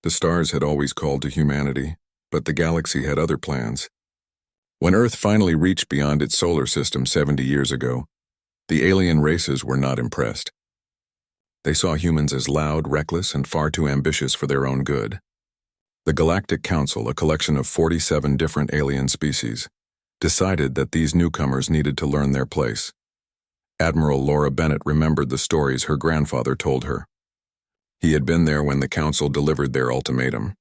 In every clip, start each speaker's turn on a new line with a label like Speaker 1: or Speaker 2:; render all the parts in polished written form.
Speaker 1: The stars had always called to humanity, but the galaxy had other plans. When Earth finally reached beyond its solar system 70 years ago, the alien races were not impressed. They saw humans as loud, reckless, and far too ambitious for their own good. The Galactic Council, a collection of 47 different alien species, decided that these newcomers needed to learn their place. Admiral Laura Bennett remembered the stories her grandfather told her. He had been there when the Council delivered their ultimatum: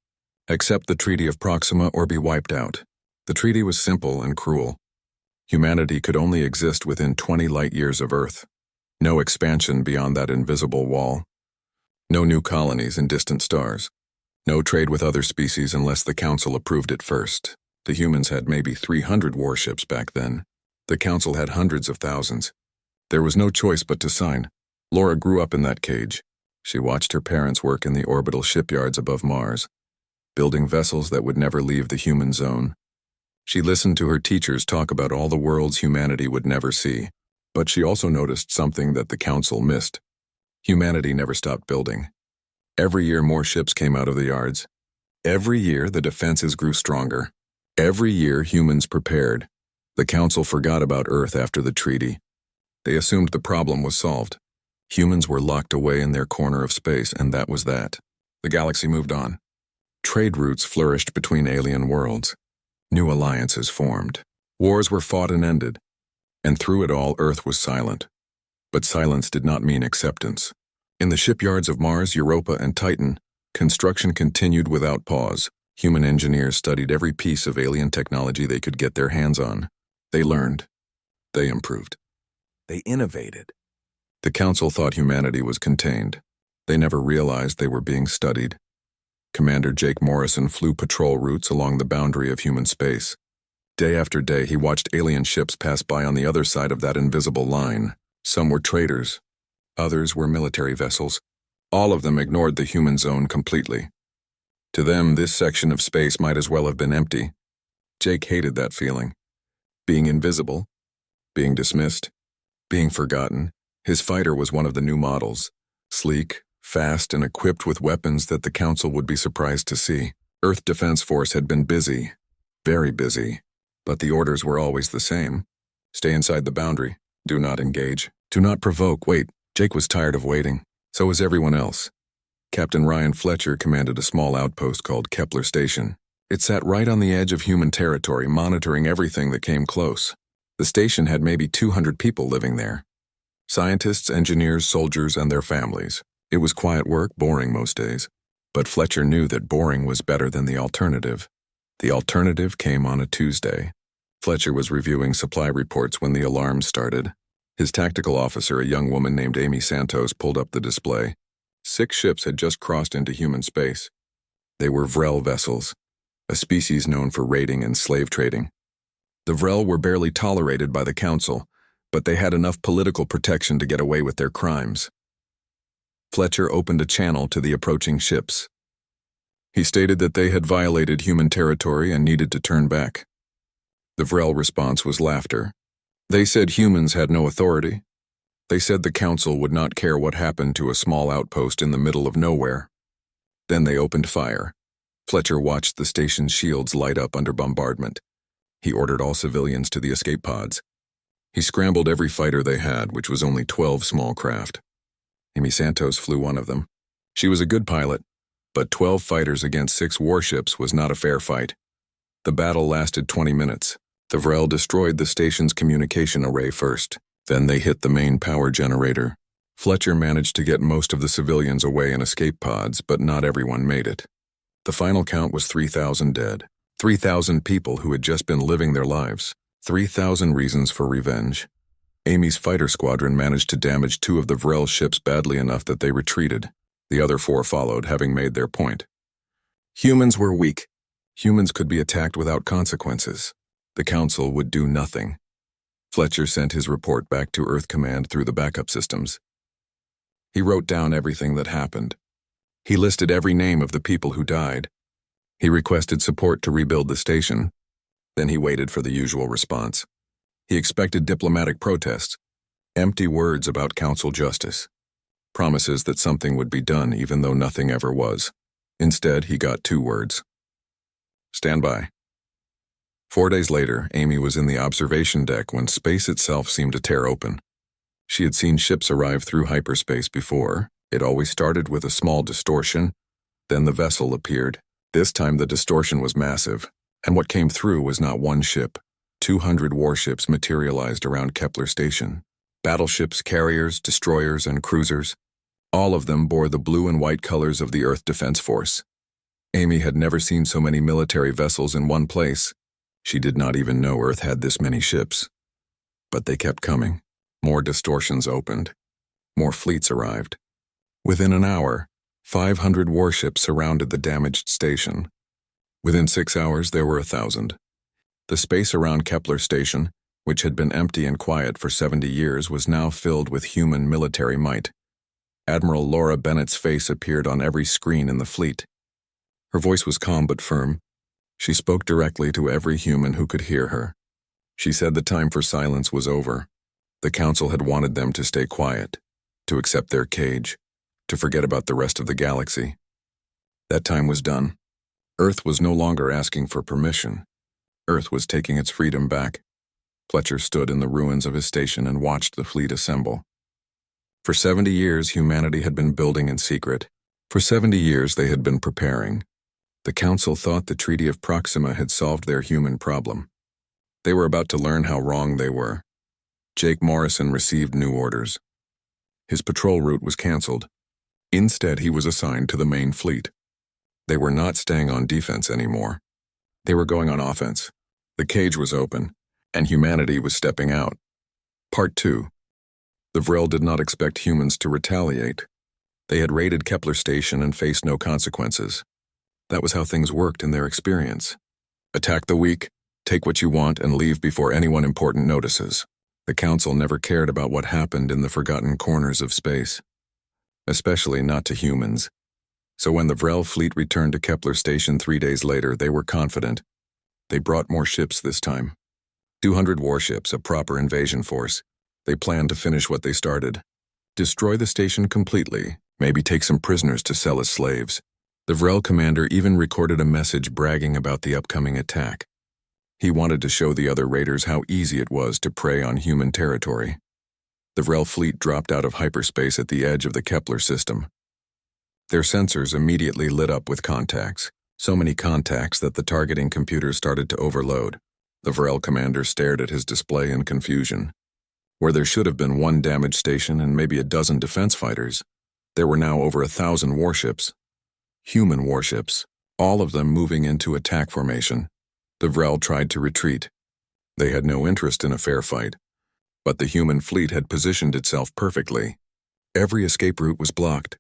Speaker 1: accept the Treaty of Proxima or be wiped out. The treaty was simple and cruel. Humanity could only exist within 20 light-years of Earth. No expansion beyond that invisible wall. No new colonies in distant stars. No trade with other species unless the Council approved it first. The humans had maybe 300 warships back then. The Council had hundreds of thousands. There was no choice but to sign. Laura grew up in that cage. She watched her parents work in the orbital shipyards above Mars, building vessels that would never leave the human zone. She listened to her teachers talk about all the worlds humanity would never see, but she also noticed something that the Council missed. Humanity never stopped building. Every year more ships came out of the yards. Every year the defenses grew stronger. Every year humans prepared. The Council forgot about Earth after the treaty. They assumed the problem was solved. Humans were locked away in their corner of space, and that was that. The galaxy moved on. Trade routes flourished between alien worlds. New alliances formed. Wars were fought and ended. And through it all, Earth was silent. But silence did not mean acceptance. In the shipyards of Mars, Europa, and Titan, construction continued without pause. Human engineers studied every piece of alien technology they could get their hands on. They learned. They improved. They innovated. The Council thought humanity was contained. They never realized they were being studied. Commander Jake Morrison flew patrol routes along the boundary of human space. Day after day, he watched alien ships pass by on the other side of that invisible line. Some were traders. Others were military vessels. All of them ignored the human zone completely. To them, this section of space might as well have been empty. Jake hated that feeling. Being invisible, being dismissed, being forgotten. His fighter was one of the new models, sleek, fast, and equipped with weapons that the Council would be surprised to see. Earth Defense Force had been busy, very busy, but the orders were always the same. Stay inside the boundary. Do not engage. Do not provoke. Wait. Jake was tired of waiting. So was everyone else. Captain Ryan Fletcher commanded a small outpost called Kepler Station. It sat right on the edge of human territory, monitoring everything that came close. The station had maybe 200 people living there. Scientists, engineers, soldiers, and their families. It was quiet work, boring most days. But Fletcher knew that boring was better than the alternative. The alternative came on a Tuesday. Fletcher was reviewing supply reports when the alarm started. His tactical officer, a young woman named Amy Santos, pulled up the display. 6 ships had just crossed into human space. They were Vrel vessels, a species known for raiding and slave trading. The Vrel were barely tolerated by the Council, but they had enough political protection to get away with their crimes. Fletcher opened a channel to the approaching ships. He stated that they had violated human territory and needed to turn back. The Vrel response was laughter. They said humans had no authority. They said the Council would not care what happened to a small outpost in the middle of nowhere. Then they opened fire. Fletcher watched the station's shields light up under bombardment. He ordered all civilians to the escape pods. He scrambled every fighter they had, which was only 12 small craft. Amy Santos flew one of them. She was a good pilot, but 12 fighters against 6 warships was not a fair fight. The battle lasted 20 minutes. The Vrel destroyed the station's communication array first. Then they hit the main power generator. Fletcher managed to get most of the civilians away in escape pods, but not everyone made it. The final count was 3,000 dead. 3,000 people who had just been living their lives. 3,000 reasons for revenge. Amy's fighter squadron managed to damage 2 of the Vrel ships badly enough that they retreated. The other 4 followed, having made their point. Humans were weak. Humans could be attacked without consequences. The Council would do nothing. Fletcher sent his report back to Earth Command through the backup systems. He wrote down everything that happened. He listed every name of the people who died. He requested support to rebuild the station. Then he waited for the usual response. He expected diplomatic protests, empty words about Council justice, promises that something would be done even though nothing ever was. Instead, he got 2 words. Stand by. 4 days later, Amy was in the observation deck when space itself seemed to tear open. She had seen ships arrive through hyperspace before. It always started with a small distortion, then the vessel appeared. This time the distortion was massive, and what came through was not one ship. 200 warships materialized around Kepler Station. Battleships, carriers, destroyers, and cruisers. All of them bore the blue and white colors of the Earth Defense Force. Amy had never seen so many military vessels in one place. She did not even know Earth had this many ships. But they kept coming. More distortions opened. More fleets arrived. Within an hour, 500 warships surrounded the damaged station. Within 6 hours, there were 1,000. The space around Kepler Station, which had been empty and quiet for 70 years, was now filled with human military might. Admiral Laura Bennett's face appeared on every screen in the fleet. Her voice was calm but firm. She spoke directly to every human who could hear her. She said the time for silence was over. The Council had wanted them to stay quiet, to accept their cage, to forget about the rest of the galaxy. That time was done. Earth was no longer asking for permission. Earth was taking its freedom back. Fletcher stood in the ruins of his station and watched the fleet assemble. For 70 years, humanity had been building in secret. For 70 years, they had been preparing. The Council thought the Treaty of Proxima had solved their human problem. They were about to learn how wrong they were. Jake Morrison received new orders. His patrol route was canceled. Instead, he was assigned to the main fleet. They were not staying on defense anymore. They were going on offense. The cage was open, and humanity was stepping out. Part 2. The Vril did not expect humans to retaliate. They had raided Kepler Station and faced no consequences. That was how things worked in their experience. Attack the weak, take what you want, and leave before anyone important notices. The Council never cared about what happened in the forgotten corners of space. Especially not to humans. So when the Vril fleet returned to Kepler Station 3 days later, they were confident. They brought more ships this time. 200 warships, a proper invasion force. They planned to finish what they started. Destroy the station completely, maybe take some prisoners to sell as slaves. The Vril commander even recorded a message bragging about the upcoming attack. He wanted to show the other raiders how easy it was to prey on human territory. The Vril fleet dropped out of hyperspace at the edge of the Kepler system. Their sensors immediately lit up with contacts, so many contacts that the targeting computers started to overload. The Vril commander stared at his display in confusion. Where there should have been 1 damaged station and maybe a dozen defense fighters, there were now over 1,000 warships. Human warships, all of them moving into attack formation. The Vril tried to retreat. They had no interest in a fair fight. But the human fleet had positioned itself perfectly. Every escape route was blocked.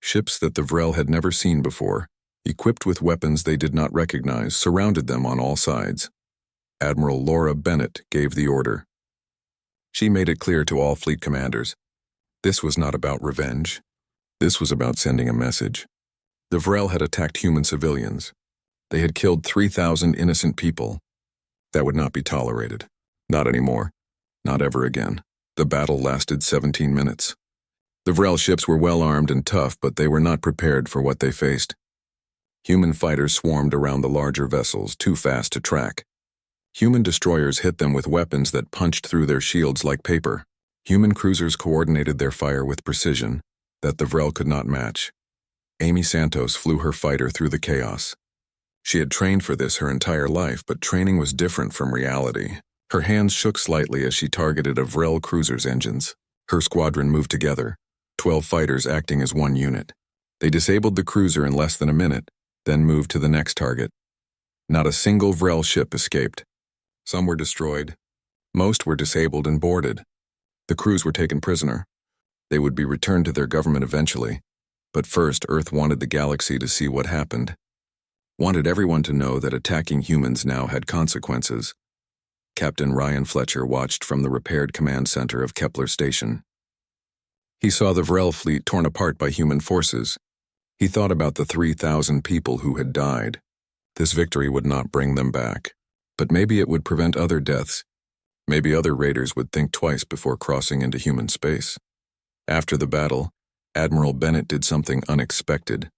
Speaker 1: Ships that the Vril had never seen before, equipped with weapons they did not recognize, surrounded them on all sides. Admiral Laura Bennett gave the order. She made it clear to all fleet commanders. This was not about revenge. This was about sending a message. The Vril had attacked human civilians. They had killed 3,000 innocent people. That would not be tolerated. Not anymore. Not ever again. The battle lasted 17 minutes. The Vril ships were well armed and tough, but they were not prepared for what they faced. Human fighters swarmed around the larger vessels, too fast to track. Human destroyers hit them with weapons that punched through their shields like paper. Human cruisers coordinated their fire with precision that the Vril could not match. Amy Santos flew her fighter through the chaos. She had trained for this her entire life, but training was different from reality. Her hands shook slightly as she targeted a Vril cruiser's engines. Her squadron moved together, 12 fighters acting as one unit. They disabled the cruiser in less than a minute, then moved to the next target. Not a single Vril ship escaped. Some were destroyed. Most were disabled and boarded. The crews were taken prisoner. They would be returned to their government eventually. But first, Earth wanted the galaxy to see what happened. Wanted everyone to know that attacking humans now had consequences. Captain Ryan Fletcher watched from the repaired command center of Kepler Station. He saw the Vril fleet torn apart by human forces. He thought about the 3,000 people who had died. This victory would not bring them back. But maybe it would prevent other deaths. Maybe other raiders would think twice before crossing into human space. After the battle, Admiral Bennett did something unexpected.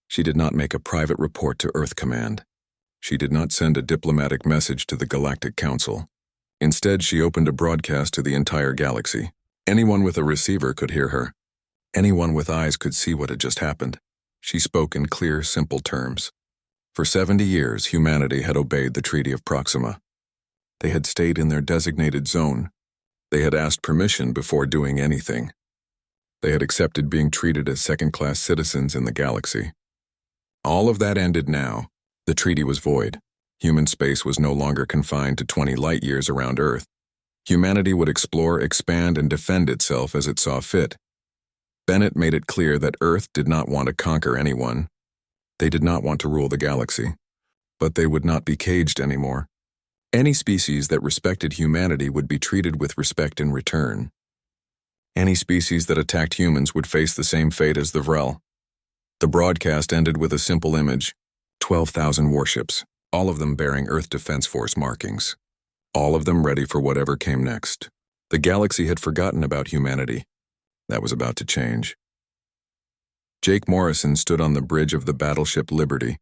Speaker 1: She did not make a private report to Earth Command. She did not send a diplomatic message to the Galactic Council. Instead, she opened a broadcast to the entire galaxy. Anyone with a receiver could hear her. Anyone with eyes could see what had just happened. She spoke in clear, simple terms. For 70 years, humanity had obeyed the Treaty of Proxima. They had stayed in their designated zone. They had asked permission before doing anything. They had accepted being treated as second-class citizens in the galaxy. All of that ended now. The treaty was void. Human space was no longer confined to 20 light-years around Earth. Humanity would explore, expand, and defend itself as it saw fit. Bennett made it clear that Earth did not want to conquer anyone. They did not want to rule the galaxy. But they would not be caged anymore. Any species that respected humanity would be treated with respect in return. Any species that attacked humans would face the same fate as the Vrel. The broadcast ended with a simple image: 12,000 warships, all of them bearing Earth Defense Force markings. All of them ready for whatever came next. The galaxy had forgotten about humanity. That was about to change. Jake Morrison stood on the bridge of the battleship Liberty,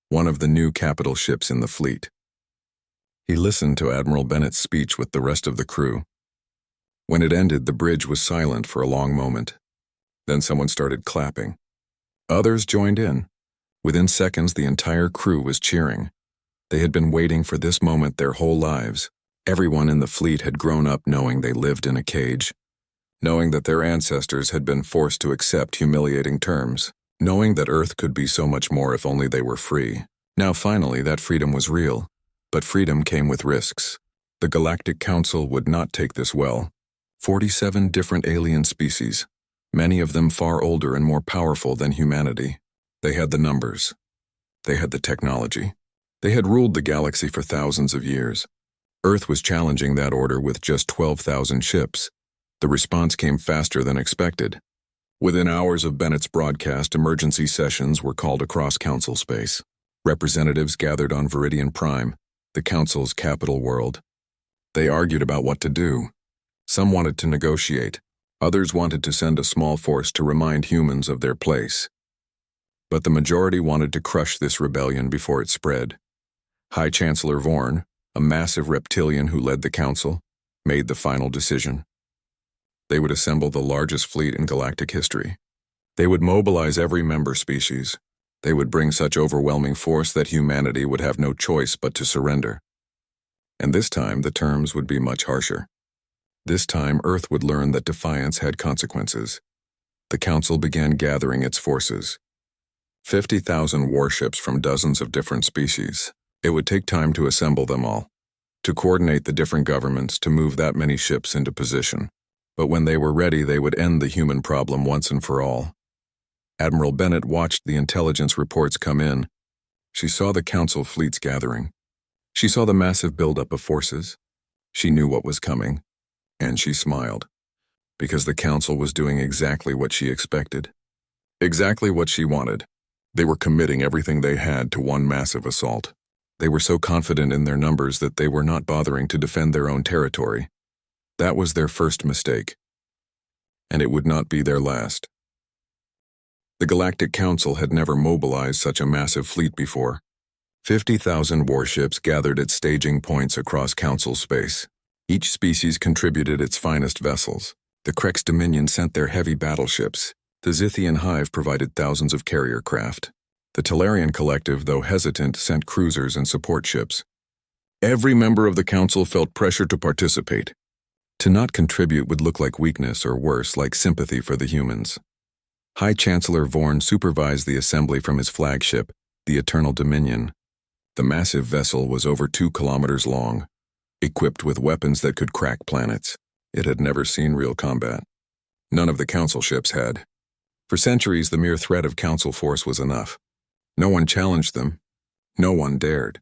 Speaker 1: one of the new capital ships in the fleet. He listened to Admiral Bennett's speech with the rest of the crew. When it ended, the bridge was silent for a long moment. Then someone started clapping. Others joined in. Within seconds, the entire crew was cheering. They had been waiting for this moment their whole lives. Everyone in the fleet had grown up knowing they lived in a cage, knowing that their ancestors had been forced to accept humiliating terms, knowing that Earth could be so much more if only they were free. Now finally, that freedom was real. But freedom came with risks. The Galactic Council would not take this well. 47 different alien species, many of them far older and more powerful than humanity. They had the numbers. They had the technology. They had ruled the galaxy for thousands of years. Earth was challenging that order with just 12,000 ships. The response came faster than expected. Within hours of Bennett's broadcast, emergency sessions were called across Council space. Representatives gathered on Viridian Prime, the Council's capital world. They argued about what to do. Some wanted to negotiate. Others wanted to send a small force to remind humans of their place. But the majority wanted to crush this rebellion before it spread. High Chancellor Vorn, a massive reptilian who led the Council, made the final decision. They would assemble the largest fleet in galactic history. They would mobilize every member species. They would bring such overwhelming force that humanity would have no choice but to surrender. And this time, the terms would be much harsher. This time, Earth would learn that defiance had consequences. The Council began gathering its forces. 50,000 warships from dozens of different species. It would take time to assemble them all, to coordinate the different governments, to move that many ships into position. But when they were ready, they would end the human problem once and for all. Admiral Bennett watched the intelligence reports come in. She saw the Council fleets gathering. She saw the massive buildup of forces. She knew what was coming, and she smiled, because the Council was doing exactly what she expected, exactly what she wanted. They were committing everything they had to one massive assault. They were so confident in their numbers that they were not bothering to defend their own territory. That was their first mistake, and it would not be their last. The Galactic Council had never mobilized such a massive fleet before. 50,000 warships gathered at staging points across Council space. Each species contributed its finest vessels. The Krex Dominion sent their heavy battleships. The Zithian Hive provided thousands of carrier craft. The Talarian Collective, though hesitant, sent cruisers and support ships. Every member of the Council felt pressure to participate. To not contribute would look like weakness, or worse, like sympathy for the humans. High Chancellor Vorn supervised the assembly from his flagship, the Eternal Dominion. The massive vessel was over 2 kilometers long, equipped with weapons that could crack planets. It had never seen real combat. None of the Council ships had. For centuries, the mere threat of Council force was enough. No one challenged them. No one dared.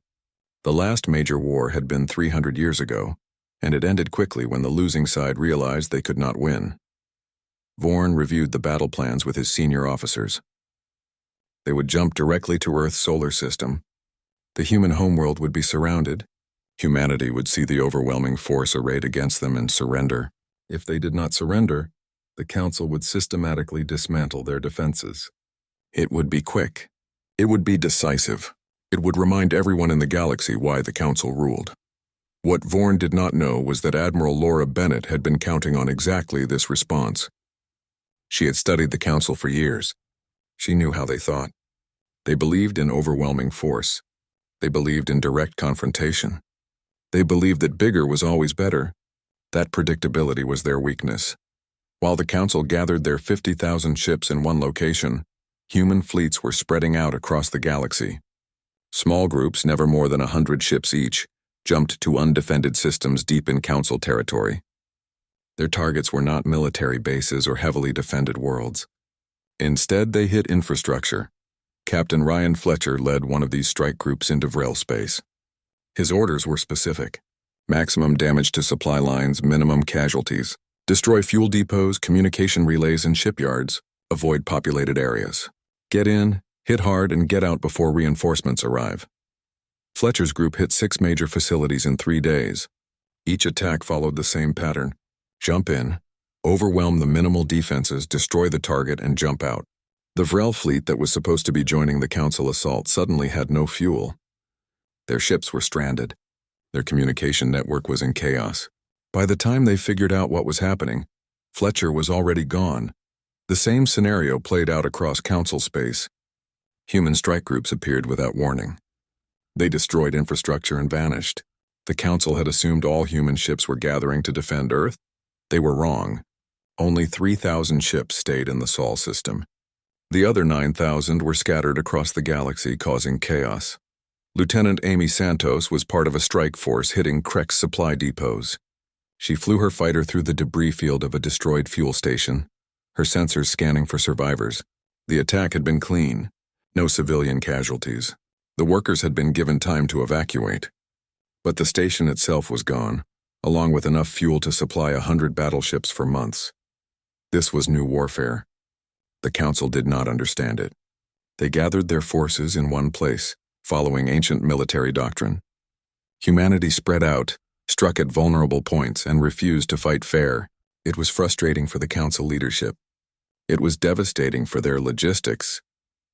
Speaker 1: The last major war had been 300 years ago, and it ended quickly when the losing side realized they could not win. Vorn reviewed the battle plans with his senior officers. They would jump directly to Earth's solar system. The human homeworld would be surrounded. Humanity would see the overwhelming force arrayed against them and surrender. If they did not surrender, the Council would systematically dismantle their defenses. It would be quick. It would be decisive. It would remind everyone in the galaxy why the Council ruled. What Vorn did not know was that Admiral Laura Bennett had been counting on exactly this response. She had studied the Council for years. She knew how they thought. They believed in overwhelming force. They believed in direct confrontation. They believed that bigger was always better. That predictability was their weakness. While the Council gathered their 50,000 ships in one location, human fleets were spreading out across the galaxy. Small groups, never more than 100 ships each, jumped to undefended systems deep in Council territory. Their targets were not military bases or heavily defended worlds. Instead, they hit infrastructure. Captain Ryan Fletcher led one of these strike groups into Vrel space. His orders were specific. Maximum damage to supply lines, minimum casualties. Destroy fuel depots, communication relays, and shipyards. Avoid populated areas. Get in, hit hard, and get out before reinforcements arrive. Fletcher's group hit 6 major facilities in 3 days. Each attack followed the same pattern. Jump in, overwhelm the minimal defenses, destroy the target, and jump out. The Vrel fleet that was supposed to be joining the Council assault suddenly had no fuel. Their ships were stranded. Their communication network was in chaos. By the time they figured out what was happening, Fletcher was already gone. The same scenario played out across Council space. Human strike groups appeared without warning. They destroyed infrastructure and vanished. The Council had assumed all human ships were gathering to defend Earth. They were wrong. Only 3,000 ships stayed in the Sol system. The other 9,000 were scattered across the galaxy, causing chaos. Lieutenant Amy Santos was part of a strike force hitting Krex supply depots. She flew her fighter through the debris field of a destroyed fuel station, her sensors scanning for survivors. The attack had been clean. No civilian casualties. The workers had been given time to evacuate. But the station itself was gone, along with enough fuel to supply 100 battleships for months. This was new warfare. The Council did not understand it. They gathered their forces in one place, following ancient military doctrine. Humanity spread out, struck at vulnerable points, and refused to fight fair. It was frustrating for the Council leadership. It was devastating for their logistics.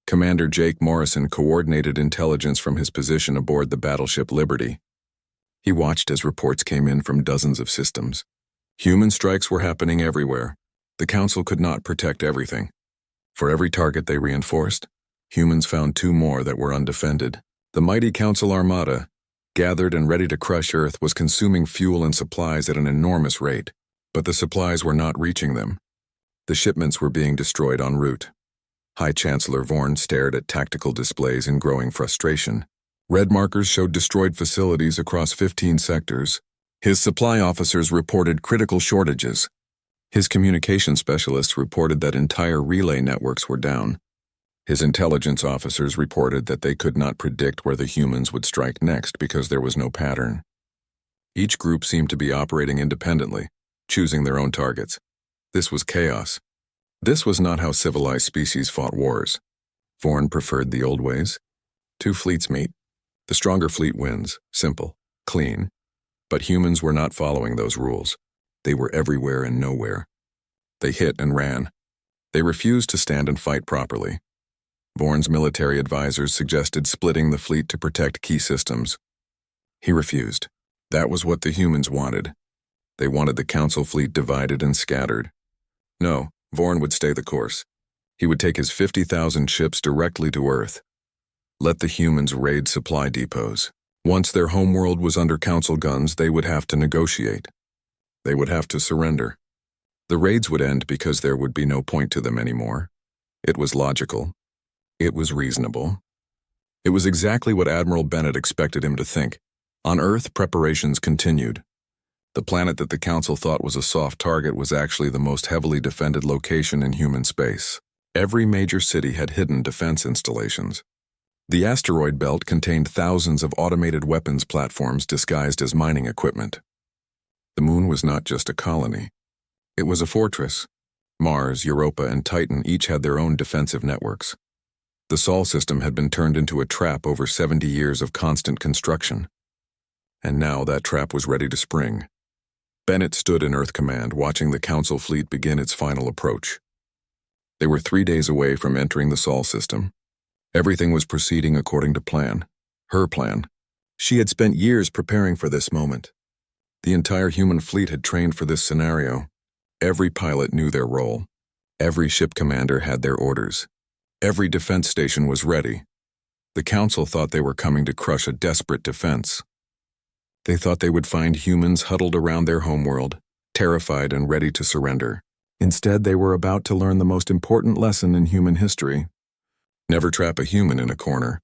Speaker 1: Commander Jake Morrison coordinated intelligence from his position aboard the battleship Liberty. He watched as reports came in from dozens of systems. Human strikes were happening everywhere. The Council could not protect everything. For every target they reinforced, humans found 2 more that were undefended. The mighty Council Armada, gathered and ready to crush Earth, was consuming fuel and supplies at an enormous rate, but the supplies were not reaching them. The shipments were being destroyed en route. High Chancellor Vorn stared at tactical displays in growing frustration. Red markers showed destroyed facilities across 15 sectors. His supply officers reported critical shortages. His communication specialists reported that entire relay networks were down. His intelligence officers reported that they could not predict where the humans would strike next because there was no pattern. Each group seemed to be operating independently, choosing their own targets. This was chaos. This was not how civilized species fought wars. Vorn preferred the old ways. 2 fleets meet. The stronger fleet wins. Simple. Clean. But humans were not following those rules. They were everywhere and nowhere. They hit and ran. They refused to stand and fight properly. Vorn's military advisors suggested splitting the fleet to protect key systems. He refused. That was what the humans wanted. They wanted the Council fleet divided and scattered. No, Vorn would stay the course. He would take his 50,000 ships directly to Earth. Let the humans raid supply depots. Once their homeworld was under Council guns, they would have to negotiate. They would have to surrender. The raids would end because there would be no point to them anymore. It was logical. It was reasonable. It was exactly what Admiral Bennett expected him to think. On Earth, preparations continued. The planet that the Council thought was a soft target was actually the most heavily defended location in human space. Every major city had hidden defense installations. The asteroid belt contained thousands of automated weapons platforms disguised as mining equipment. The moon was not just a colony. It was a fortress. Mars, Europa, and Titan each had their own defensive networks. The Sol system had been turned into a trap over 70 years of constant construction. And now that trap was ready to spring. Bennett stood in Earth Command, watching the Council fleet begin its final approach. They were 3 days away from entering the Sol system. Everything was proceeding according to plan. Her plan. She had spent years preparing for this moment. The entire human fleet had trained for this scenario. Every pilot knew their role. Every ship commander had their orders. Every defense station was ready. The Council thought they were coming to crush a desperate defense. They thought they would find humans huddled around their homeworld, terrified and ready to surrender. Instead, they were about to learn the most important lesson in human history. Never trap a human in a corner.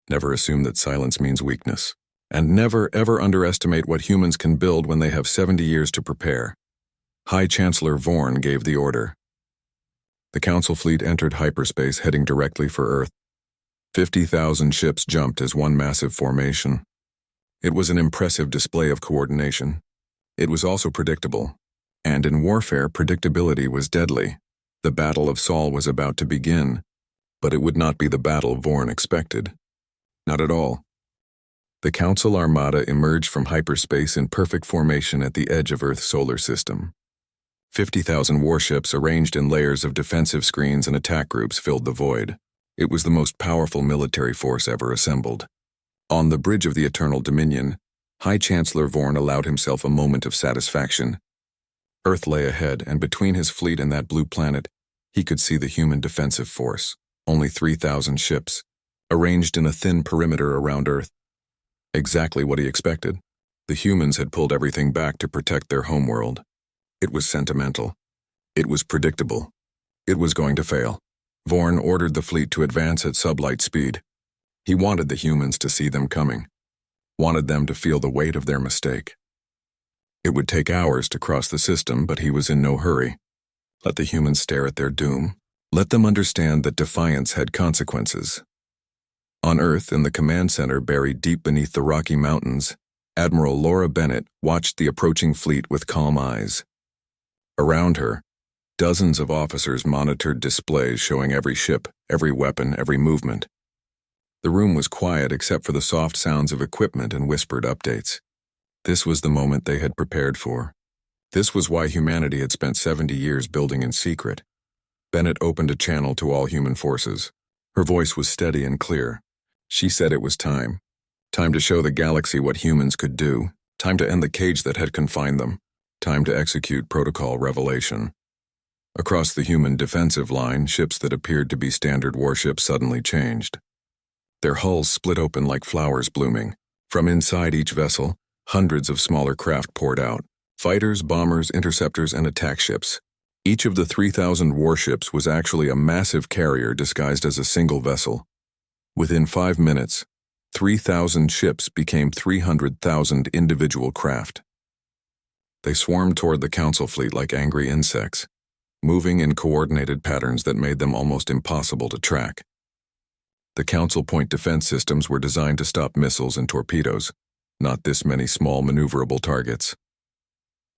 Speaker 1: Never assume that silence means weakness. And never, ever underestimate what humans can build when they have 70 years to prepare. High Chancellor Vorn gave the order. The Council fleet entered hyperspace, heading directly for Earth. 50,000 ships jumped as one massive formation. It was an impressive display of coordination. It was also predictable. And in warfare, predictability was deadly. The Battle of Sol was about to begin, but it would not be the battle Vorn expected. Not at all. The Council Armada emerged from hyperspace in perfect formation at the edge of Earth's solar system. 50,000 warships arranged in layers of defensive screens and attack groups filled the void. It was the most powerful military force ever assembled. On the bridge of the Eternal Dominion, High Chancellor Vorn allowed himself a moment of satisfaction. Earth lay ahead, and between his fleet and that blue planet, he could see the human defensive force. Only 3,000 ships, arranged in a thin perimeter around Earth. Exactly what he expected. The humans had pulled everything back to protect their homeworld. It was sentimental. It was predictable. It was going to fail. Vorn ordered the fleet to advance at sublight speed. He wanted the humans to see them coming. Wanted them to feel the weight of their mistake. It would take hours to cross the system, but he was in no hurry. Let the humans stare at their doom. Let them understand that defiance had consequences. On Earth, in the command center buried deep beneath the Rocky Mountains, Admiral Laura Bennett watched the approaching fleet with calm eyes. Around her, dozens of officers monitored displays showing every ship, every weapon, every movement. The room was quiet except for the soft sounds of equipment and whispered updates. This was the moment they had prepared for. This was why humanity had spent 70 years building in secret. Bennett opened a channel to all human forces. Her voice was steady and clear. She said it was time. Time to show the galaxy what humans could do. Time to end the cage that had confined them. Time to execute Protocol Revelation. Across the human defensive line, ships that appeared to be standard warships suddenly changed. Their hulls split open like flowers blooming. From inside each vessel, hundreds of smaller craft poured out. Fighters, bombers, interceptors, and attack ships. Each of the 3,000 warships was actually a massive carrier disguised as a single vessel. Within 5 minutes, 3,000 ships became 300,000 individual craft. They swarmed toward the Council fleet like angry insects, moving in coordinated patterns that made them almost impossible to track. The Council point defense systems were designed to stop missiles and torpedoes, not this many small maneuverable targets.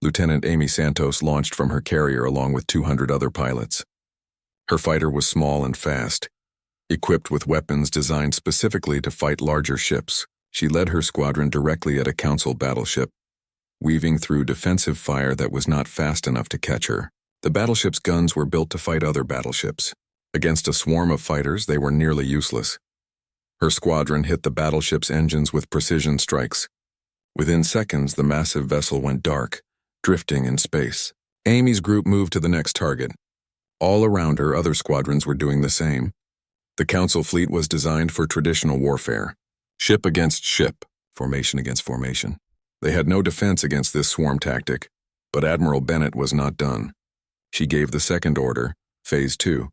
Speaker 1: Lieutenant Amy Santos launched from her carrier along with 200 other pilots. Her fighter was small and fast, equipped with weapons designed specifically to fight larger ships. She led her squadron directly at a Council battleship, weaving through defensive fire that was not fast enough to catch her. The battleship's guns were built to fight other battleships. Against a swarm of fighters, they were nearly useless. Her squadron hit the battleship's engines with precision strikes. Within seconds, the massive vessel went dark, drifting in space. Amy's group moved to the next target. All around her, other squadrons were doing the same. The Council fleet was designed for traditional warfare. Ship against ship, formation against formation. They had no defense against this swarm tactic, but Admiral Bennett was not done. She gave the second order, Phase 2.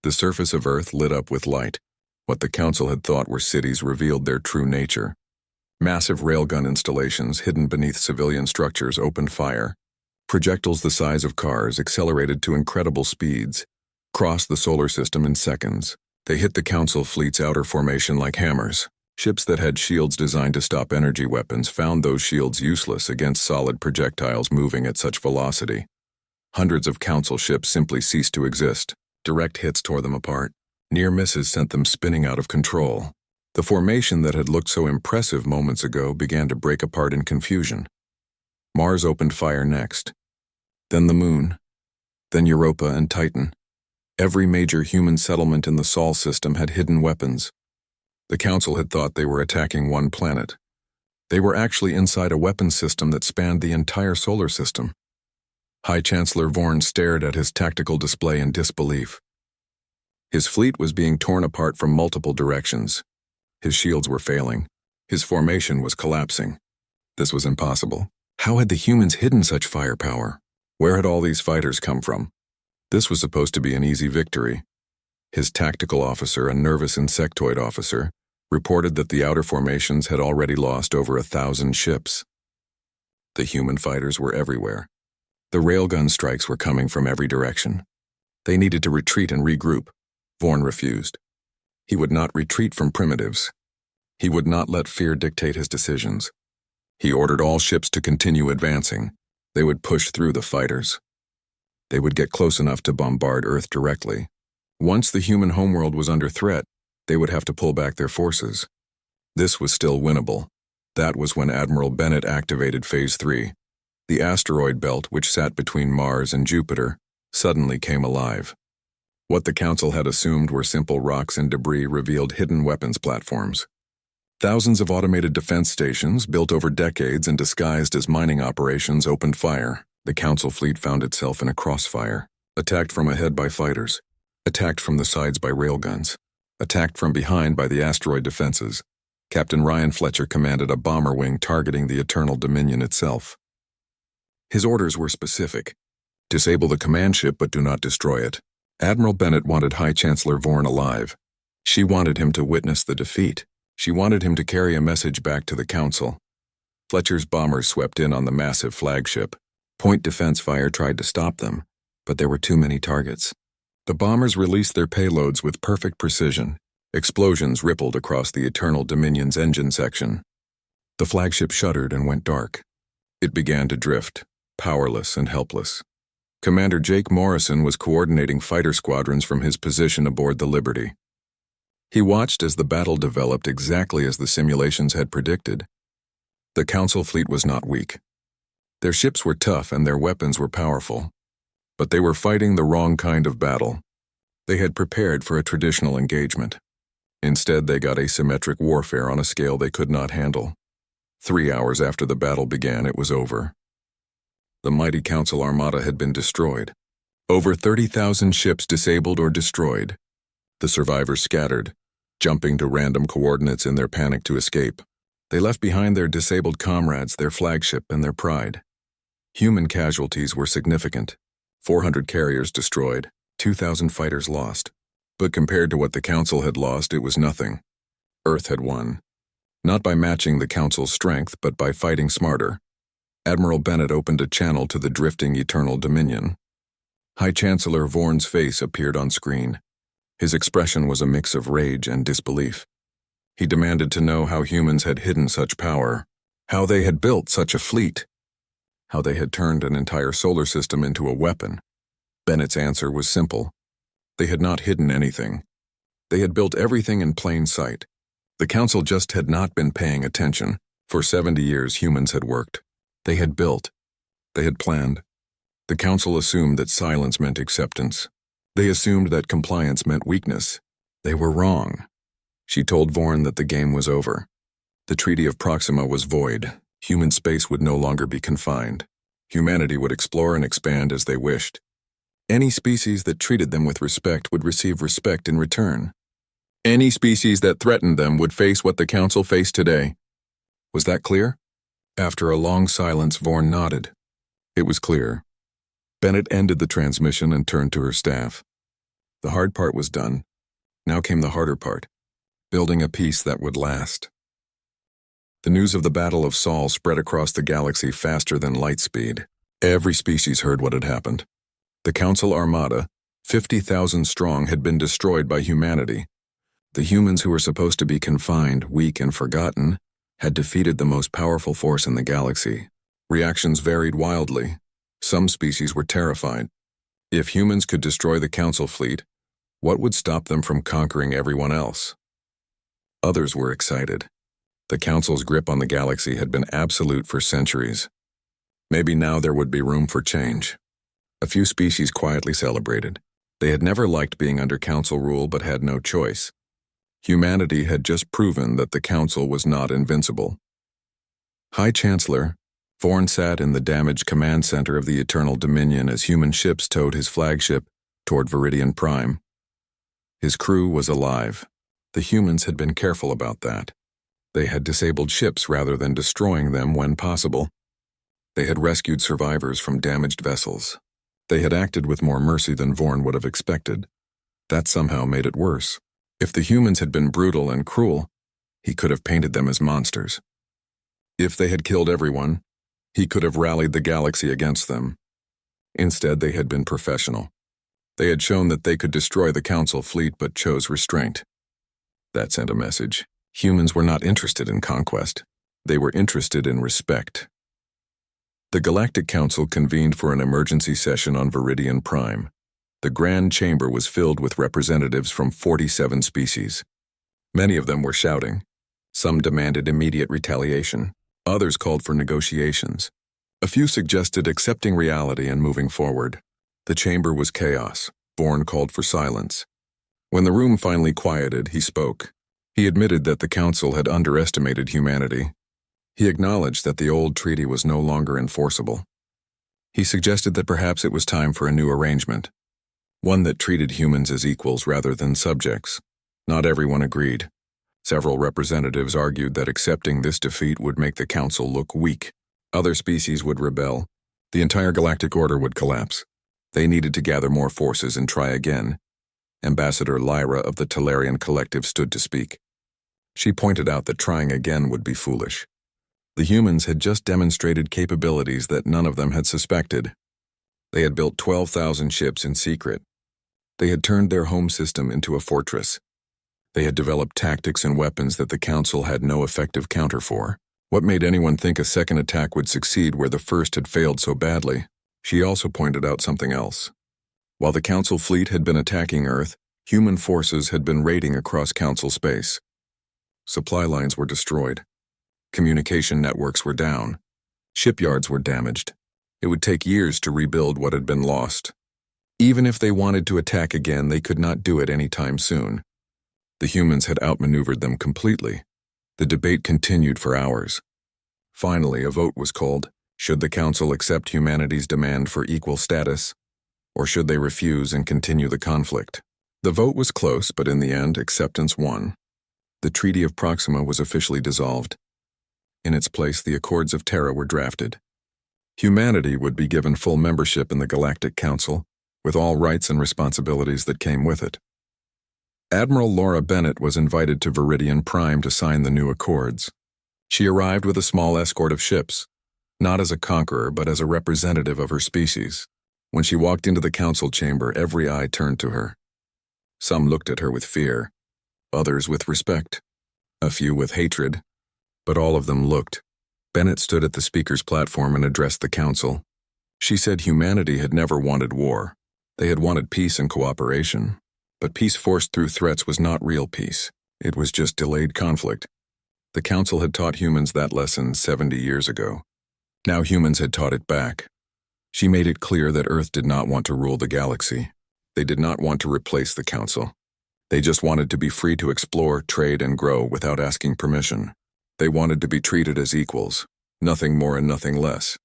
Speaker 1: The surface of Earth lit up with light. What the Council had thought were cities revealed their true nature. Massive railgun installations hidden beneath civilian structures opened fire. Projectiles the size of cars, accelerated to incredible speeds, crossed the solar system in seconds. They hit the Council fleet's outer formation like hammers. Ships that had shields designed to stop energy weapons found those shields useless against solid projectiles moving at such velocity. Hundreds of Council ships simply ceased to exist. Direct hits tore them apart. Near misses sent them spinning out of control. The formation that had looked so impressive moments ago began to break apart in confusion. Mars opened fire next. Then the Moon. Then Europa and Titan. Every major human settlement in the Sol system had hidden weapons. The Council had thought they were attacking one planet. They were actually inside a weapons system that spanned the entire solar system. High Chancellor Vorn stared at his tactical display in disbelief. His fleet was being torn apart from multiple directions. His shields were failing. His formation was collapsing. This was impossible. How had the humans hidden such firepower? Where had all these fighters come from? This was supposed to be an easy victory. His tactical officer, a nervous insectoid officer, reported that the outer formations had already lost over 1,000 ships. The human fighters were everywhere. The railgun strikes were coming from every direction. They needed to retreat and regroup. Vorn refused. He would not retreat from primitives. He would not let fear dictate his decisions. He ordered all ships to continue advancing. They would push through the fighters. They would get close enough to bombard Earth directly. Once the human homeworld was under threat, they would have to pull back their forces. This was still winnable. That was when Admiral Bennett activated Phase 3. The asteroid belt, which sat between Mars and Jupiter, suddenly came alive. What the Council had assumed were simple rocks and debris revealed hidden weapons platforms. Thousands of automated defense stations, built over decades and disguised as mining operations, opened fire. The Council fleet found itself in a crossfire, attacked from ahead by fighters, attacked from the sides by railguns, attacked from behind by the asteroid defenses. Captain Ryan Fletcher commanded a bomber wing targeting the Eternal Dominion itself. His orders were specific. Disable the command ship but do not destroy it. Admiral Bennett wanted High Chancellor Vorn alive. She wanted him to witness the defeat. She wanted him to carry a message back to the Council. Fletcher's bombers swept in on the massive flagship. Point defense fire tried to stop them, but there were too many targets. The bombers released their payloads with perfect precision. Explosions rippled across the Eternal Dominion's engine section. The flagship shuddered and went dark. It began to drift, powerless and helpless. Commander Jake Morrison was coordinating fighter squadrons from his position aboard the Liberty. He watched as the battle developed exactly as the simulations had predicted. The Council fleet was not weak. Their ships were tough and their weapons were powerful. But they were fighting the wrong kind of battle. They had prepared for a traditional engagement. Instead, they got asymmetric warfare on a scale they could not handle. 3 hours after the battle began, it was over. The mighty Council armada had been destroyed. Over 30,000 ships disabled or destroyed. The survivors scattered, jumping to random coordinates in their panic to escape. They left behind their disabled comrades, their flagship, and their pride. Human casualties were significant. 400 carriers destroyed, 2,000 fighters lost. But compared to what the Council had lost, it was nothing. Earth had won. Not by matching the Council's strength, but by fighting smarter. Admiral Bennett opened a channel to the drifting Eternal Dominion. High Chancellor Vorn's face appeared on screen. His expression was a mix of rage and disbelief. He demanded to know how humans had hidden such power, how they had built such a fleet, how they had turned an entire solar system into a weapon. Bennett's answer was simple. They had not hidden anything. They had built everything in plain sight. The Council just had not been paying attention. For 70 years, humans had worked. They had built. They had planned. The Council assumed that silence meant acceptance. They assumed that compliance meant weakness. They were wrong. She told Vorn that the game was over. The Treaty of Proxima was void. Human space would no longer be confined. Humanity would explore and expand as they wished. Any species that treated them with respect would receive respect in return. Any species that threatened them would face what the Council faced today. Was that clear? After a long silence, Vorn nodded. It was clear. Bennett ended the transmission and turned to her staff. The hard part was done. Now came the harder part, building a peace that would last. The news of the Battle of Sol spread across the galaxy faster than light speed. Every species heard what had happened. The Council armada, 50,000 strong, had been destroyed by humanity. The humans who were supposed to be confined, weak, and forgotten had defeated the most powerful force in the galaxy. Reactions varied wildly. Some species were terrified. If humans could destroy the Council fleet, what would stop them from conquering everyone else? Others were excited. The Council's grip on the galaxy had been absolute for centuries. Maybe now there would be room for change. A few species quietly celebrated. They had never liked being under Council rule but had no choice. Humanity had just proven that the Council was not invincible. High Chancellor, Thorne sat in the damaged command center of the Eternal Dominion as human ships towed his flagship toward Viridian Prime. His crew was alive. The humans had been careful about that. They had disabled ships rather than destroying them when possible. They had rescued survivors from damaged vessels. They had acted with more mercy than Vorn would have expected. That somehow made it worse. If the humans had been brutal and cruel, he could have painted them as monsters. If they had killed everyone, he could have rallied the galaxy against them. Instead, they had been professional. They had shown that they could destroy the Council fleet but chose restraint. That sent a message. Humans were not interested in conquest. They were interested in respect. The Galactic Council convened for an emergency session on Viridian Prime. The Grand Chamber was filled with representatives from 47 species. Many of them were shouting. Some demanded immediate retaliation. Others called for negotiations. A few suggested accepting reality and moving forward. The chamber was chaos. Vorn called for silence. When the room finally quieted, he spoke. He admitted that the Council had underestimated humanity. He acknowledged that the old treaty was no longer enforceable. He suggested that perhaps it was time for a new arrangement, one that treated humans as equals rather than subjects. Not everyone agreed. Several representatives argued that accepting this defeat would make the Council look weak. Other species would rebel. The entire galactic order would collapse. They needed to gather more forces and try again. Ambassador Lyra of the Talarian Collective stood to speak. She pointed out that trying again would be foolish. The humans had just demonstrated capabilities that none of them had suspected. They had built 12,000 ships in secret. They had turned their home system into a fortress. They had developed tactics and weapons that the Council had no effective counter for. What made anyone think a second attack would succeed where the first had failed so badly? She also pointed out something else. While the Council fleet had been attacking Earth, human forces had been raiding across Council space. Supply lines were destroyed. Communication networks were down. Shipyards were damaged. It would take years to rebuild what had been lost. Even if they wanted to attack again, they could not do it anytime soon. The humans had outmaneuvered them completely. The debate continued for hours. Finally, a vote was called. Should the Council accept humanity's demand for equal status, or should they refuse and continue the conflict? The vote was close, but in the end, acceptance won. The Treaty of Proxima was officially dissolved. In its place, the Accords of Terra were drafted. Humanity would be given full membership in the Galactic Council, with all rights and responsibilities that came with it. Admiral Laura Bennett was invited to Viridian Prime to sign the new accords. She arrived with a small escort of ships, not as a conqueror but as a representative of her species. When she walked into the council chamber, every eye turned to her. Some looked at her with fear, others with respect, a few with hatred, but all of them looked. Bennett stood at the speaker's platform and addressed the council. She said humanity had never wanted war. They had wanted peace and cooperation. But peace forced through threats was not real peace. It was just delayed conflict. The council had taught humans that lesson 70 years ago. Now humans had taught it back. She made it clear that Earth did not want to rule the galaxy. They did not want to replace the council. They just wanted to be free to explore, trade, and grow without asking permission. They wanted to be treated as equals, nothing more and nothing less.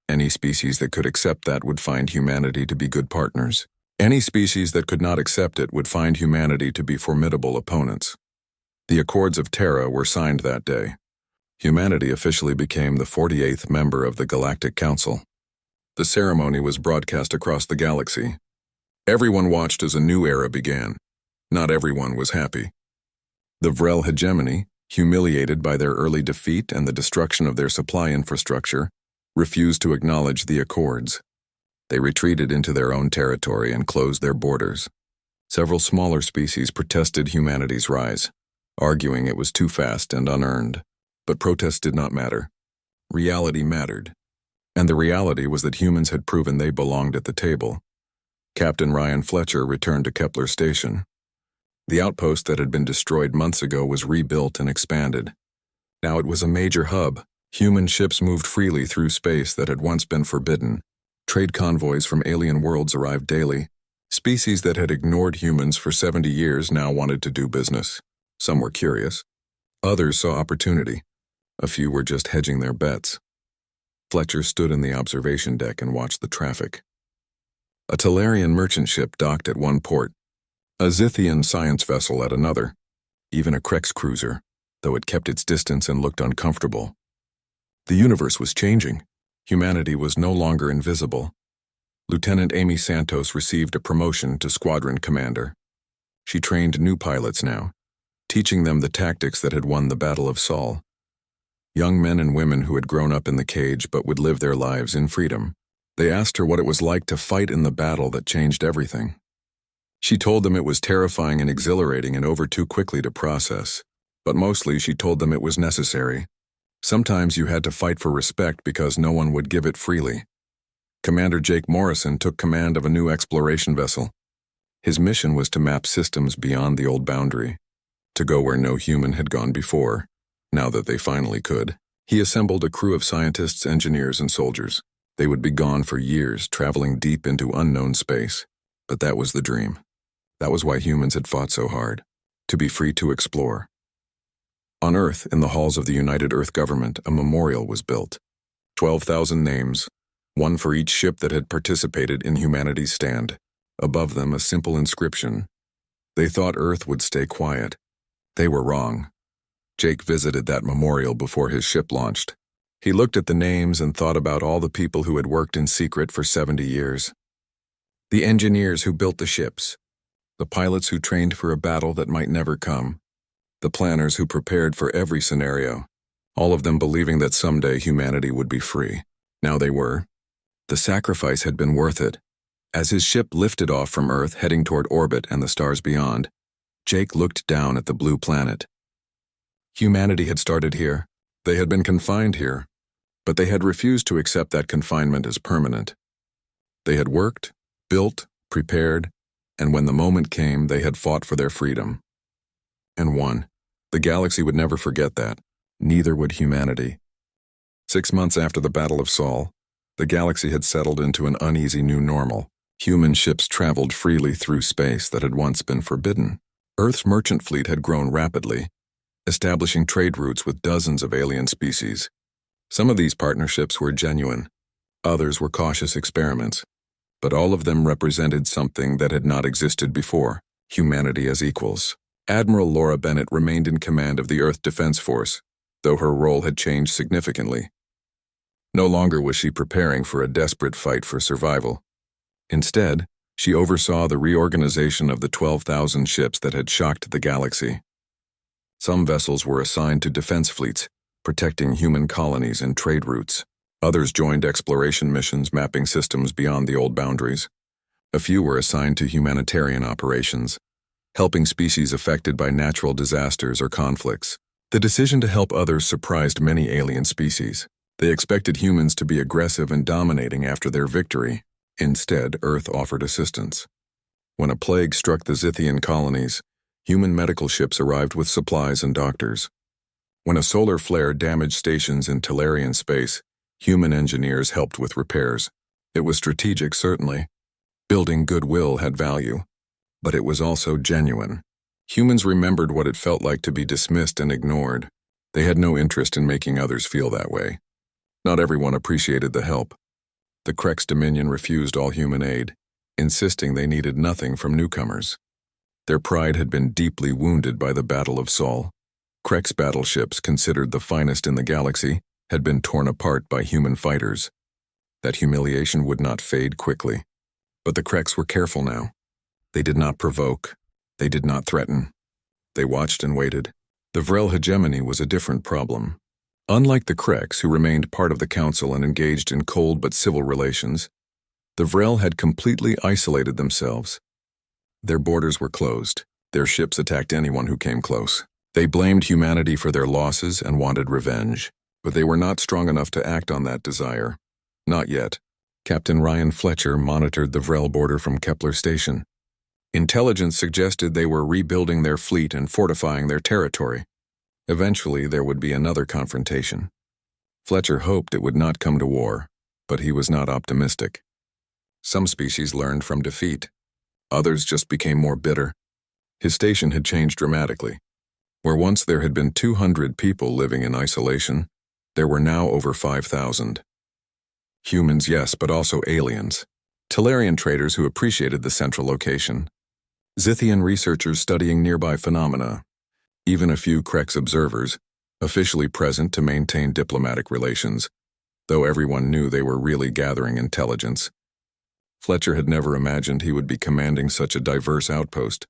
Speaker 1: Any species that could accept that would find humanity to be good partners. Any species that could not accept it would find humanity to be formidable opponents. The Accords of Terra were signed that day. Humanity officially became the 48th member of the Galactic Council. The ceremony was broadcast across the galaxy. Everyone watched as a new era began. Not everyone was happy. The Vrel hegemony, humiliated by their early defeat and the destruction of their supply infrastructure, refused to acknowledge the Accords. They retreated into their own territory and closed their borders. Several smaller species protested humanity's rise, arguing it was too fast and unearned. But protests did not matter. Reality mattered. And the reality was that humans had proven they belonged at the table. Captain Ryan Fletcher returned to Kepler Station. The outpost that had been destroyed months ago was rebuilt and expanded. Now it was a major hub. Human ships moved freely through space that had once been forbidden. Trade convoys from alien worlds arrived daily, Species that had ignored humans for 70 years now wanted to do business. Some were curious. Others saw opportunity. A few were just hedging their bets. Fletcher stood in the observation deck and watched the traffic. A Talarian merchant ship docked at one port, a Zithian science vessel at another, even a Krex cruiser, though it kept its distance and looked uncomfortable. The universe was changing. Humanity was no longer invisible. Lieutenant Amy Santos received a promotion to squadron commander. She trained new pilots now, teaching them the tactics that had won the Battle of Sol. Young men and women who had grown up in the cage but would live their lives in freedom. They asked her what it was like to fight in the battle that changed everything. She told them it was terrifying and exhilarating and over too quickly to process, but mostly she told them it was necessary. Sometimes you had to fight for respect because no one would give it freely. Commander Jake Morrison took command of a new exploration vessel. His mission was to map systems beyond the old boundary, to go where no human had gone before, now that they finally could. He assembled a crew of scientists, engineers, and soldiers. They would be gone for years, traveling deep into unknown space. But that was the dream. That was why humans had fought so hard, to be free to explore. On Earth, in the halls of the United Earth government, a memorial was built. 12,000 names, one for each ship that had participated in humanity's stand. Above them, a simple inscription. They thought Earth would stay quiet. They were wrong. Jake visited that memorial before his ship launched. He looked at the names and thought about all the people who had worked in secret for 70 years. The engineers who built the ships. The pilots who trained for a battle that might never come. The planners who prepared for every scenario. All of them believing that someday humanity would be free. Now they were. The sacrifice had been worth it. As his ship lifted off from Earth, heading toward orbit and the stars beyond, Jake looked down at the blue planet. Humanity had started here. They had been confined here, but they had refused to accept that confinement as permanent. They had worked, built, prepared, and when the moment came, they had fought for their freedom. And won. The galaxy would never forget that. Neither would humanity. 6 months after the Battle of Sol, the galaxy had settled into an uneasy new normal. Human ships traveled freely through space that had once been forbidden. Earth's merchant fleet had grown rapidly, establishing trade routes with dozens of alien species. Some of these partnerships were genuine. Others were cautious experiments. But all of them represented something that had not existed before, humanity as equals. Admiral Laura Bennett remained in command of the Earth Defense Force, though her role had changed significantly. No longer was she preparing for a desperate fight for survival. Instead, she oversaw the reorganization of the 12,000 ships that had shocked the galaxy. Some vessels were assigned to defense fleets, protecting human colonies and trade routes. Others joined exploration missions mapping systems beyond the old boundaries. A few were assigned to humanitarian operations, helping species affected by natural disasters or conflicts. The decision to help others surprised many alien species. They expected humans to be aggressive and dominating after their victory. Instead, Earth offered assistance. When a plague struck the Zithian colonies, human medical ships arrived with supplies and doctors. When a solar flare damaged stations in Talarian space, human engineers helped with repairs. It was strategic, certainly. Building goodwill had value. But it was also genuine. Humans remembered what it felt like to be dismissed and ignored. They had no interest in making others feel that way. Not everyone appreciated the help. The Krex Dominion refused all human aid, insisting they needed nothing from newcomers. Their pride had been deeply wounded by the Battle of Sol. Krex battleships, considered the finest in the galaxy, had been torn apart by human fighters. That humiliation would not fade quickly. But the Krex were careful now. They did not provoke. They did not threaten. They watched and waited. The Vrel hegemony was a different problem. Unlike the Krex, who remained part of the Council and engaged in cold but civil relations, the Vrel had completely isolated themselves. Their borders were closed. Their ships attacked anyone who came close. They blamed humanity for their losses and wanted revenge. But they were not strong enough to act on that desire. Not yet. Captain Ryan Fletcher monitored the Vrel border from Kepler Station. Intelligence suggested they were rebuilding their fleet and fortifying their territory. Eventually, there would be another confrontation. Fletcher hoped it would not come to war, but he was not optimistic. Some species learned from defeat. Others just became more bitter. His station had changed dramatically. Where once there had been 200 people living in isolation, there were now over 5,000. Humans, yes, but also aliens. Talarian traders who appreciated the central location. Zithian researchers studying nearby phenomena. Even a few Krex observers, officially present to maintain diplomatic relations, though everyone knew they were really gathering intelligence. Fletcher had never imagined he would be commanding such a diverse outpost.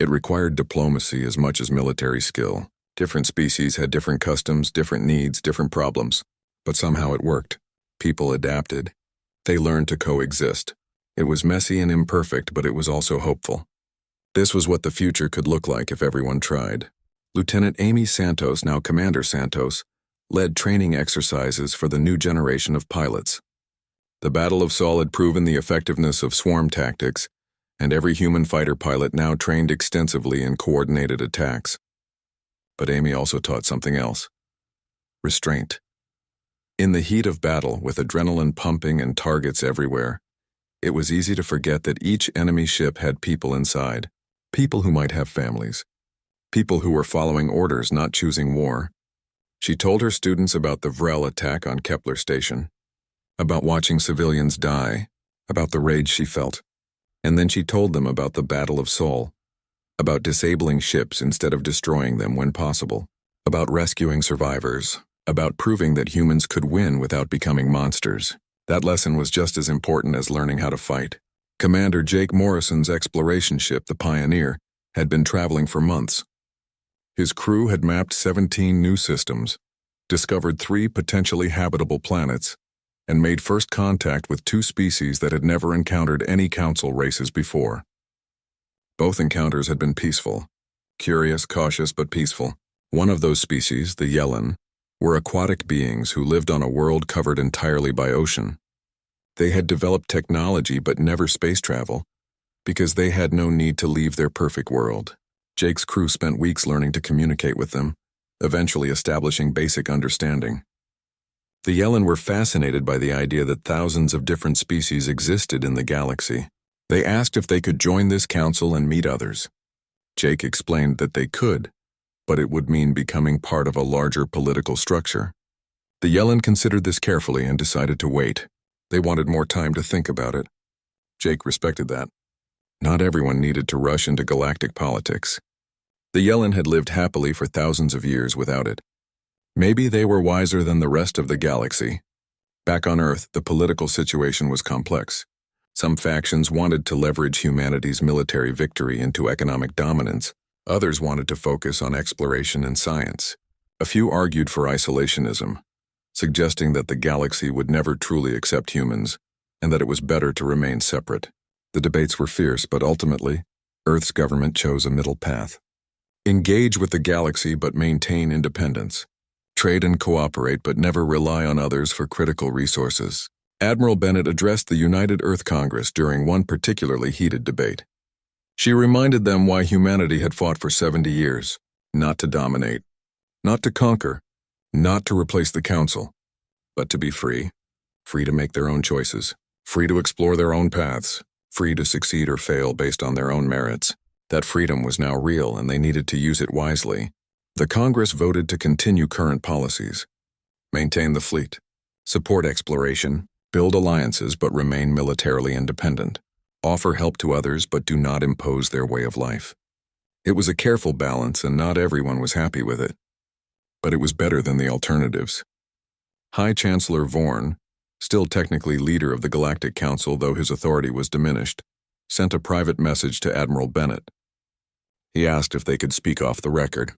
Speaker 1: It required diplomacy as much as military skill. Different species had different customs, different needs, different problems. But somehow it worked. People adapted. They learned to coexist. It was messy and imperfect, but it was also hopeful. This was what the future could look like if everyone tried. Lieutenant Amy Santos, now Commander Santos, led training exercises for the new generation of pilots. The Battle of Sol had proven the effectiveness of swarm tactics, and every human fighter pilot now trained extensively in coordinated attacks. But Amy also taught something else. Restraint. In the heat of battle, with adrenaline pumping and targets everywhere, it was easy to forget that each enemy ship had people inside, people who might have families, people who were following orders, not choosing war. She told her students about the Vrel attack on Kepler Station, about watching civilians die, about the rage she felt. And then she told them about the Battle of Sol, about disabling ships instead of destroying them when possible, about rescuing survivors, about proving that humans could win without becoming monsters. That lesson was just as important as learning how to fight. Commander Jake Morrison's exploration ship, the Pioneer, had been traveling for months. His crew had mapped 17 new systems, discovered 3 potentially habitable planets, and made first contact with 2 species that had never encountered any council races before. Both encounters had been peaceful. Curious, cautious, but peaceful. One of those species, the Yellen, were aquatic beings who lived on a world covered entirely by ocean. They had developed technology but never space travel, because they had no need to leave their perfect world. Jake's crew spent weeks learning to communicate with them, eventually establishing basic understanding. The Yellen were fascinated by the idea that thousands of different species existed in the galaxy. They asked if they could join this council and meet others. Jake explained that they could, but it would mean becoming part of a larger political structure. The Yellen considered this carefully and decided to wait. They wanted more time to think about it. Jake respected that. Not everyone needed to rush into galactic politics. The Yellen had lived happily for thousands of years without it. Maybe they were wiser than the rest of the galaxy. Back on Earth, the political situation was complex. Some factions wanted to leverage humanity's military victory into economic dominance. Others wanted to focus on exploration and science. A few argued for isolationism, suggesting that the galaxy would never truly accept humans, and that it was better to remain separate. The debates were fierce, but ultimately, Earth's government chose a middle path. Engage with the galaxy but maintain independence. Trade and cooperate but never rely on others for critical resources. Admiral Bennett addressed the United Earth Congress during one particularly heated debate. She reminded them why humanity had fought for 70 years, not to dominate, not to conquer, not to replace the council, but to be free, free to make their own choices, free to explore their own paths, free to succeed or fail based on their own merits. That freedom was now real and they needed to use it wisely. The Congress voted to continue current policies, maintain the fleet, support exploration, build alliances but remain militarily independent, offer help to others but do not impose their way of life. It was a careful balance and not everyone was happy with it. But it was better than the alternatives. High Chancellor Vorn, still technically leader of the Galactic Council though his authority was diminished, sent a private message to Admiral Bennett. He asked if they could speak off the record.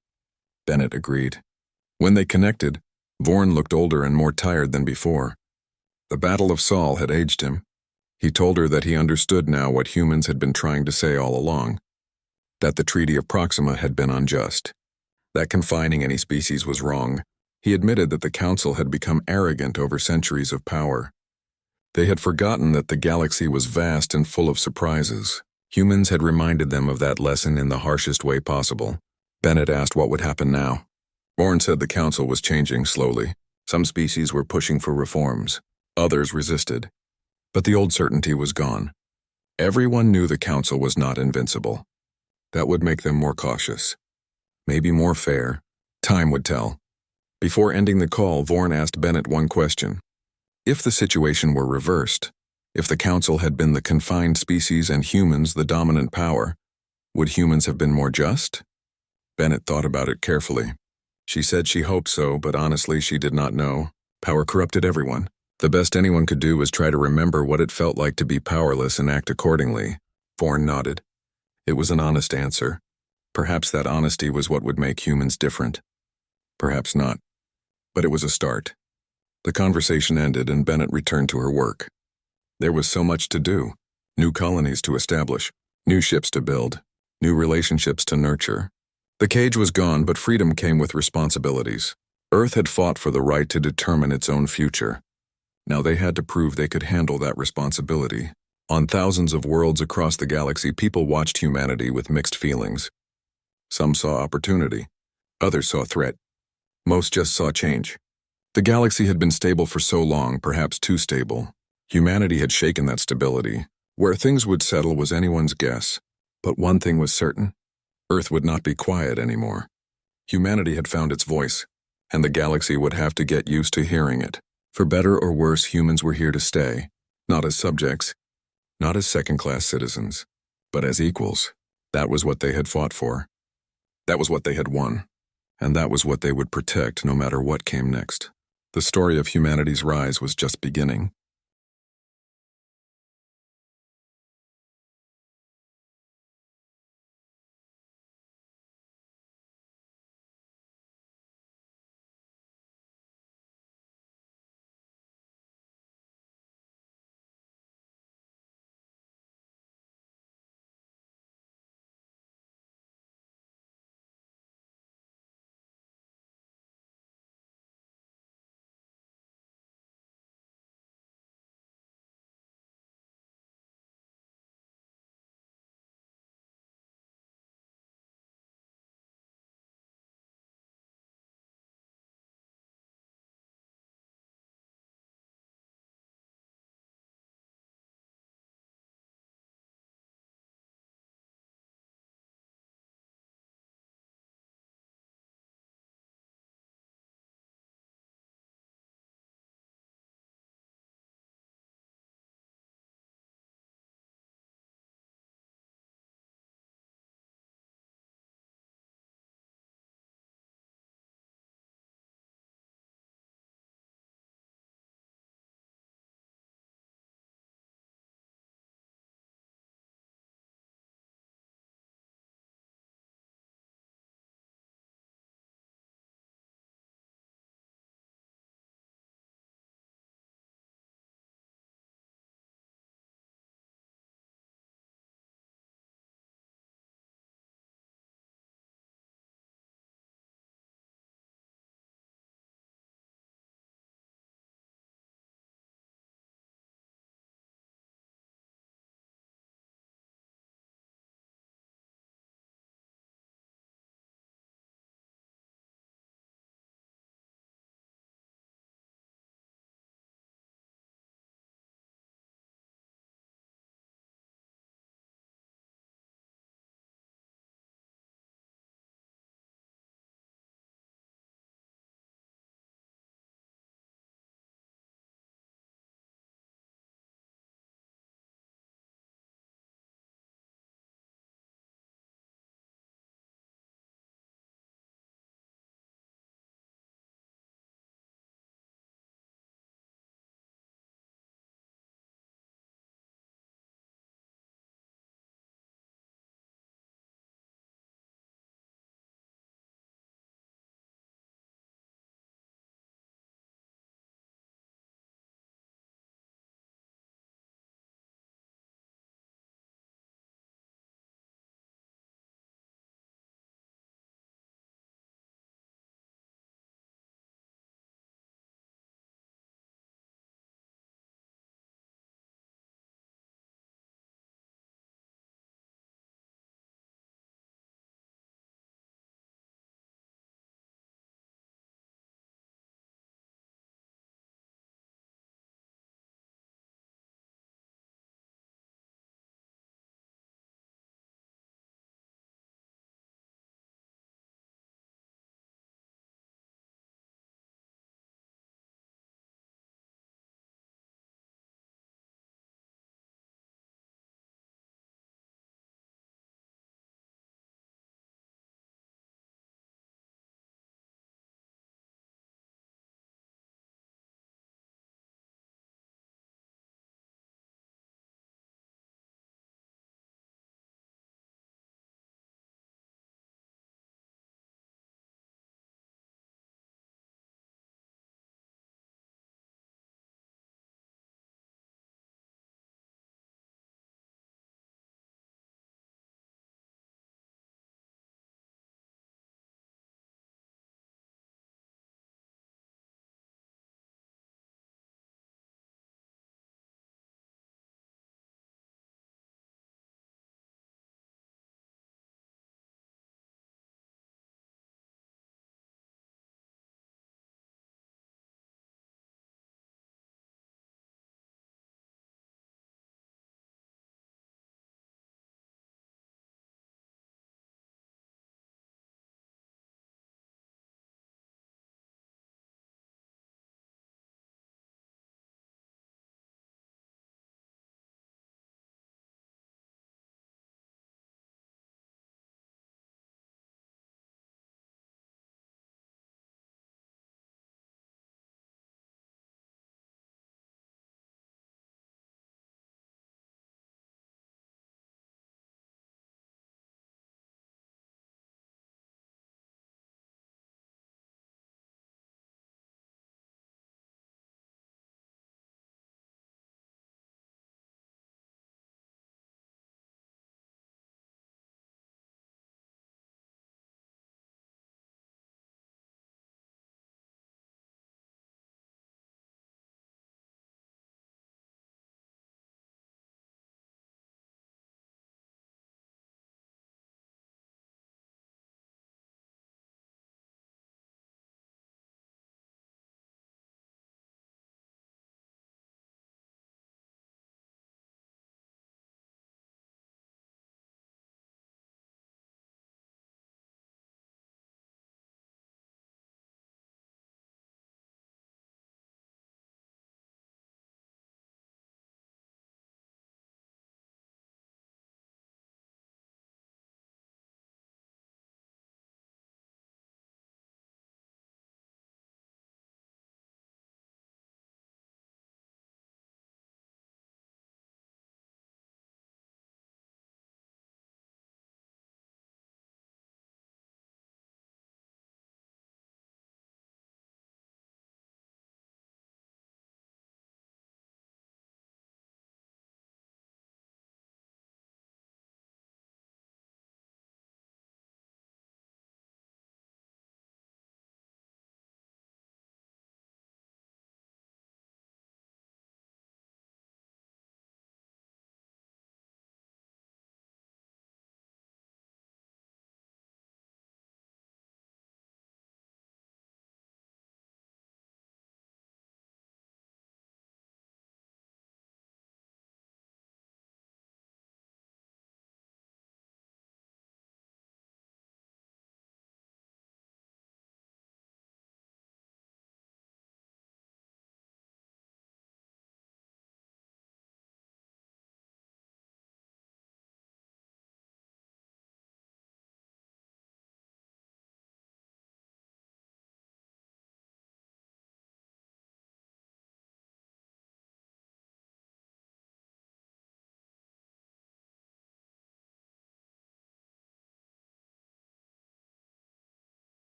Speaker 1: Bennett agreed. When they connected, Vorn looked older and more tired than before. The Battle of Sol had aged him. He told her that he understood now what humans had been trying to say all along, that the Treaty of Proxima had been unjust, that confining any species was wrong. He admitted that the Council had become arrogant over centuries of power. They had forgotten that the galaxy was vast and full of surprises. Humans had reminded them of that lesson in the harshest way possible. Bennett asked what would happen now. Vorn said the Council was changing slowly. Some species were pushing for reforms. Others resisted. But the old certainty was gone. Everyone knew the council was not invincible. That would make them more cautious. Maybe more fair. Time would tell. Before ending the call, Vorn asked Bennett one question. If the situation were reversed, if the council had been the confined species and humans the dominant power, would humans have been more just? Bennett thought about it carefully. She said she hoped so, but honestly she did not know. Power corrupted everyone. The best anyone could do was try to remember what it felt like to be powerless and act accordingly. Vorn nodded. It was an honest answer. Perhaps that honesty was what would make humans different. Perhaps not. But it was a start. The conversation ended and Bennett returned to her work. There was so much to do. New colonies to establish, new ships to build, new relationships to nurture. The cage was gone, but freedom came with responsibilities. Earth had fought for the right to determine its own future. Now they had to prove they could handle that responsibility. On thousands of worlds across the galaxy, people watched humanity with mixed feelings. Some saw opportunity. Others saw threat. Most just saw change. The galaxy had been stable for so long, perhaps too stable. Humanity had shaken that stability. Where things would settle was anyone's guess. But one thing was certain. Earth would not be quiet anymore. Humanity had found its voice, and the galaxy would have to get used to hearing it. For better or worse, humans were here to stay. Not as subjects, not as second-class citizens, but as equals. That was what they had fought for. That was what they had won. And that was what they would protect no matter what came next. The story of humanity's rise was just beginning.